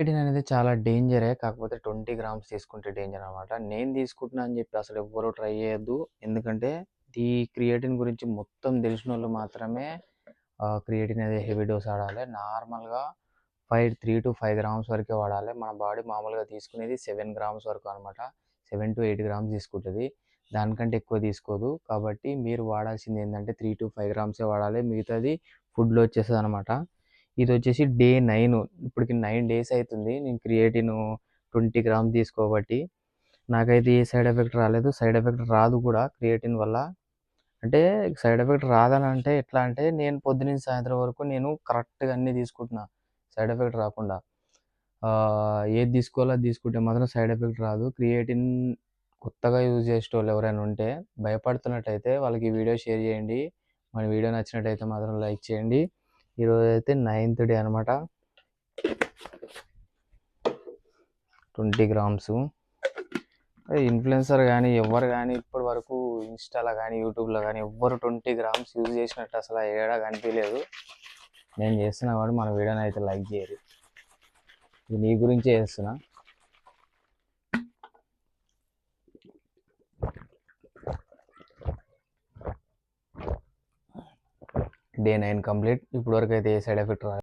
Creatine అనేది చాలా డేంజరే. కాకపోతే 20 గ్రామ్స్ తీసుకుంటే డేంజర్ అనమాట. నేను తీసుకుంటున్నా అని చెప్పి అసలు ఎవ్వరు ట్రై చేయొద్దు. ఎందుకంటే ఈ క్రియేటిన్ గురించి మొత్తం తెలిసినోళ్ళు మాత్రమే క్రియేటిన్ అనేది హెవీ డోస్ వాడాలి. నార్మల్‌గా 3-5 గ్రామ్స్ వరకే వాడాలి. మన బాడీ మామూలుగా తీసుకునేది 7 గ్రామ్స్ వరకు అనమాట. 7-8 గ్రామ్స్ తీసుకుంటది. దానికంటే ఎక్కువ తీసుకోదు. కాబట్టి మీరు వాడాల్సింది ఏందంటే 3-5 గ్రామ్సే వాడాలి. మిగతాది ఫుడ్‌లో వచ్చేస్తదనమాట. ఇదొచ్చేసి డే 9. ఇప్పటికి 9 డేస్ అయితుంది నేను క్రియేటిన్ 20 గ్రామ్స్ తీసుకోబట్టి. నాకైతే ఏ సైడ్ ఎఫెక్ట్ రాలేదు. సైడ్ ఎఫెక్ట్ రాదు కూడా క్రియేటిన్ వల్ల. అంటే సైడ్ ఎఫెక్ట్ రాదని అంటే ఎట్లా అంటే నేను పొద్దున్నుంచి సాయంత్రం వరకు నేను కరెక్ట్‌గా అన్నీ తీసుకుంటున్నా. సైడ్ ఎఫెక్ట్ రాకుండా. ఏది తీసుకోవాలో అది తీసుకుంటే మాత్రం సైడ్ ఎఫెక్ట్ రాదు. క్రియేటిన్ కొత్తగా యూజ్ చేసేటోళ్ళు ఎవరైనా ఉంటే భయపడుతున్నట్టయితే వాళ్ళకి ఈ వీడియో షేర్ చేయండి. మన వీడియో నచ్చినట్టయితే మాత్రం లైక్ చేయండి. ఈరోజైతే 9th డే అనమాట. 20 గ్రామ్స్. ఇన్‌ఫ్లుయెన్సర్ గానీ, ఎవ్వరు గానీ ఇప్పటి వరకు ఇన్‌స్టాలో గానీ, యూట్యూబ్‌లో గానీ ఎవ్వరు 20 గ్రామ్స్ యూజ్ చేసినట్టు అసలు ఏడా కనిపియలేదు. నేను చేస్తున్నా కాబట్టి మన వీడియోని అయితే లైక్ చేయరు. ఇది నీ గురించే చేస్తున్నా. Day 9 complete. ఇప్పటివరకు అయితే ఏ సైడ్ ఎఫెక్ట్ రాలేదు.